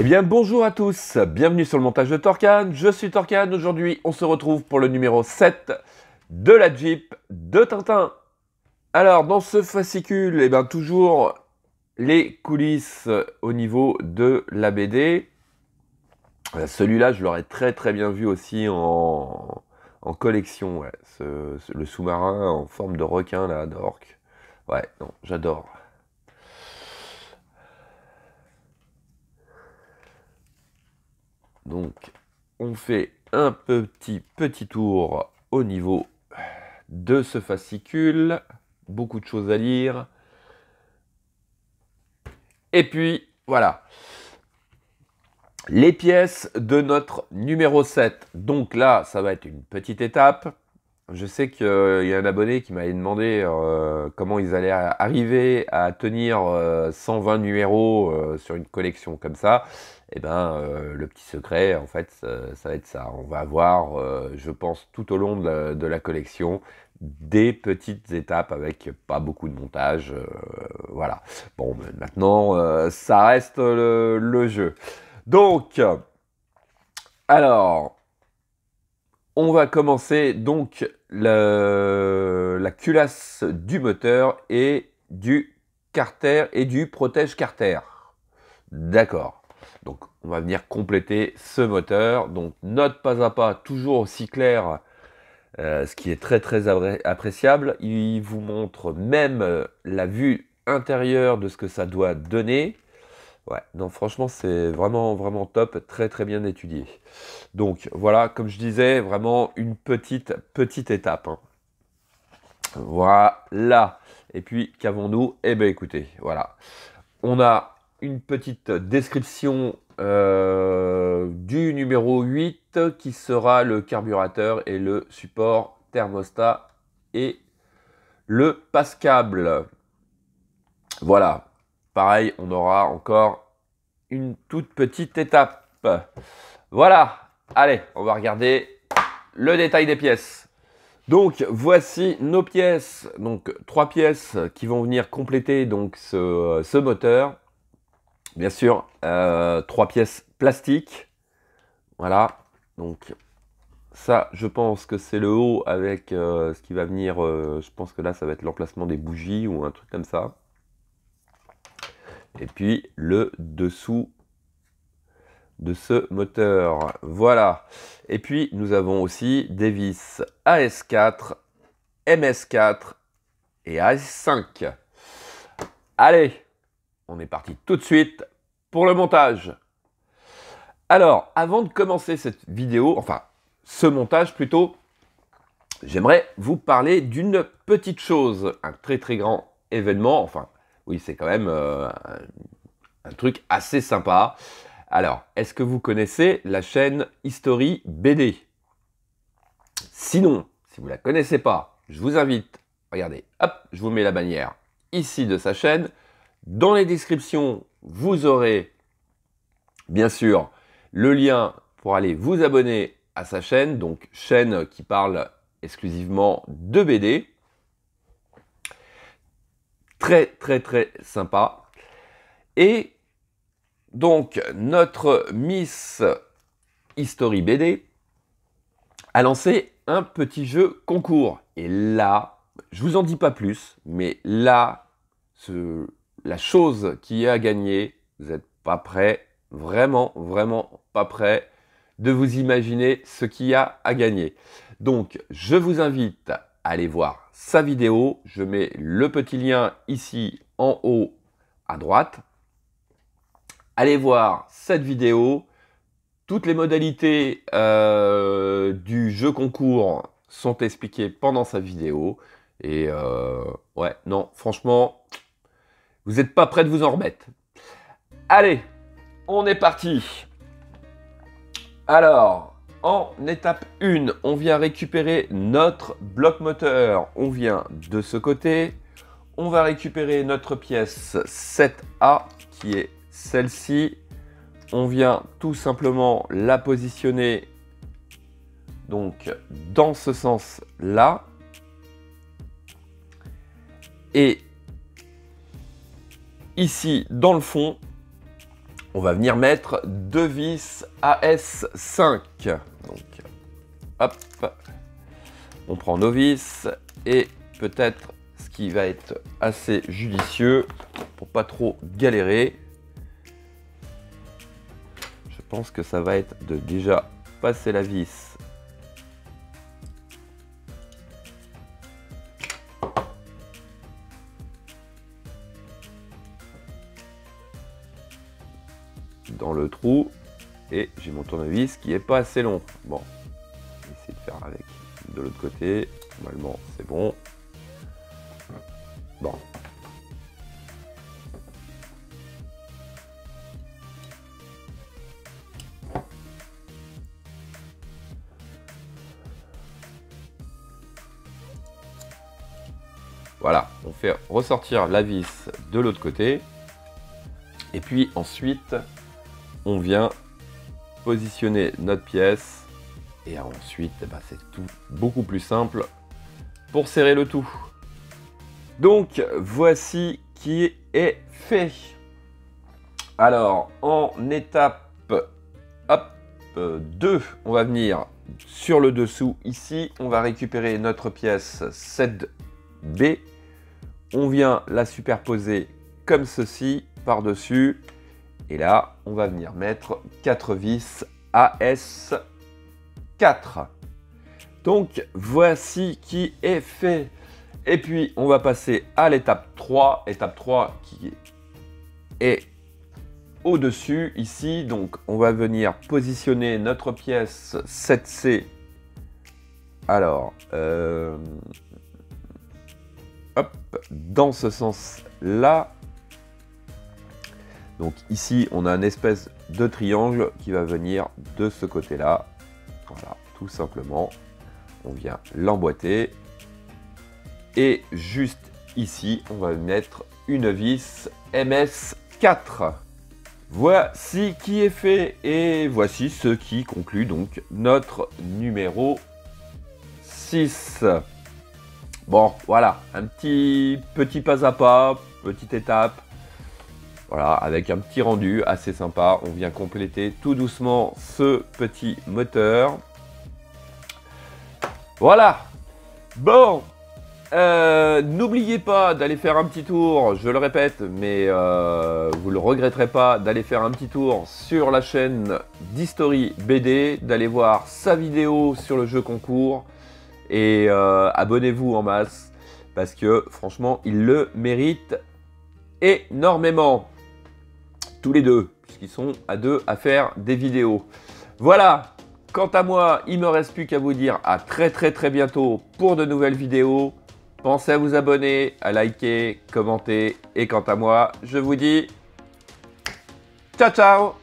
Eh bien bonjour à tous, bienvenue sur le montage de Torcan, je suis Torcan, aujourd'hui on se retrouve pour le numéro 7 de la Jeep de Tintin. Alors dans ce fascicule, toujours les coulisses au niveau de la BD. Celui-là je l'aurais très bien vu aussi en collection, ouais. Le sous-marin en forme de requin là, d'orque. Ouais, non, j'adore. Donc, on fait un petit tour au niveau de ce fascicule. Beaucoup de choses à lire. Et puis, voilà. Les pièces de notre numéro 7. Donc là, ça va être une petite étape. Je sais qu'il y a un abonné qui m'avait demandé comment ils allaient arriver à tenir 120 numéros sur une collection comme ça. Le petit secret, en fait, ça va être ça. On va avoir, je pense, tout au long de la collection, des petites étapes avec pas beaucoup de montage. Voilà. Bon, maintenant, ça reste le jeu. Donc, alors... On va commencer donc la culasse du moteur et du carter et du protège-carter. D'accord. Donc on va venir compléter ce moteur. Donc note pas à pas, toujours aussi clair, ce qui est très appréciable. Il vous montre même la vue intérieure de ce que ça doit donner. Ouais, non, franchement, c'est vraiment top, très bien étudié. Donc, voilà, comme je disais, vraiment une petite étape. Hein. Voilà. Et puis, qu'avons-nous? Eh bien, écoutez, voilà. On a une petite description du numéro 8, qui sera le carburateur et le support thermostat et le passe-câble. Voilà. Pareil, on aura encore une toute petite étape. Voilà, allez, on va regarder le détail des pièces. Donc voici nos pièces, donc 3 pièces qui vont venir compléter donc ce moteur. Bien sûr, 3 pièces plastiques. Voilà, donc ça je pense que c'est le haut avec ce qui va venir, je pense que là ça va être l'emplacement des bougies ou un truc comme ça. Et puis le dessous de ce moteur. Voilà. Et puis, nous avons aussi des vis AS4, MS4 et AS5. Allez, on est parti tout de suite pour le montage. Alors, avant de commencer cette vidéo, enfin, ce montage plutôt, j'aimerais vous parler d'une petite chose, un très grand événement, enfin, oui, c'est quand même un truc assez sympa. Alors, est-ce que vous connaissez la chaîne History BD? Sinon, si vous ne la connaissez pas, je vous invite, regardez, hop, je vous mets la bannière ici de sa chaîne. Dans les descriptions, vous aurez, bien sûr, le lien pour aller vous abonner à sa chaîne, donc chaîne qui parle exclusivement de BD. Très sympa. Et donc, notre Miss History BD a lancé un petit jeu concours. Et là, je vous en dis pas plus, mais là, la chose qui est à gagner, vous n'êtes pas prêts, vraiment pas prêts de vous imaginer ce qu'il y a à gagner. Donc, je vous invite à aller voir sa vidéo. Je mets le petit lien ici en haut à droite. Allez voir cette vidéo. Toutes les modalités du jeu concours sont expliquées pendant sa vidéo. Et ouais, non, franchement, vous n'êtes pas prêts de vous en remettre. Allez, on est parti. Alors, en étape 1, on vient récupérer notre bloc moteur. On vient de ce côté. On va récupérer notre pièce 7A, qui est celle-ci. On vient tout simplement la positionner donc dans ce sens-là. Et ici, dans le fond, on va venir mettre 2 vis AS5. Donc, hop, on prend nos vis et peut-être ce qui va être assez judicieux pour pas trop galérer. Je pense que ça va être de déjà passer la vis dans le trou et j'ai mon tournevis qui est pas assez long. Bon, on va essayer de faire avec de l'autre côté. Normalement, c'est bon. Bon. Voilà, on fait ressortir la vis de l'autre côté. Et puis ensuite, on vient positionner notre pièce. Et ensuite, c'est tout beaucoup plus simple pour serrer le tout. Donc, voici qui est fait. Alors, en étape 2, on va venir sur le dessous. Ici, on va récupérer notre pièce 7B. On vient la superposer comme ceci par-dessus. Et là, on va venir mettre 4 vis AS4. Donc, voici qui est fait. Et puis, on va passer à l'étape 3. Étape 3 qui est au-dessus, ici. Donc, on va venir positionner notre pièce 7C. Alors, hop, dans ce sens-là. Donc ici, on a une espèce de triangle qui va venir de ce côté-là. Voilà, tout simplement. On vient l'emboîter. Et juste ici, on va mettre une vis MS4. Voici qui est fait. Et voici ce qui conclut donc notre numéro 6. Bon, voilà, un petit pas à pas, petite étape. Voilà, avec un petit rendu assez sympa. On vient compléter tout doucement ce petit moteur. Voilà. Bon. N'oubliez pas d'aller faire un petit tour, je le répète, mais vous ne le regretterez pas, d'aller faire un petit tour sur la chaîne d'History BD, d'aller voir sa vidéo sur le jeu concours. Et abonnez-vous en masse, parce que franchement, il le mérite énormément. Tous les deux, puisqu'ils sont à deux à faire des vidéos. Voilà, quant à moi, il ne me reste plus qu'à vous dire à très bientôt pour de nouvelles vidéos. Pensez à vous abonner, à liker, commenter. Et quant à moi, je vous dis ciao ciao.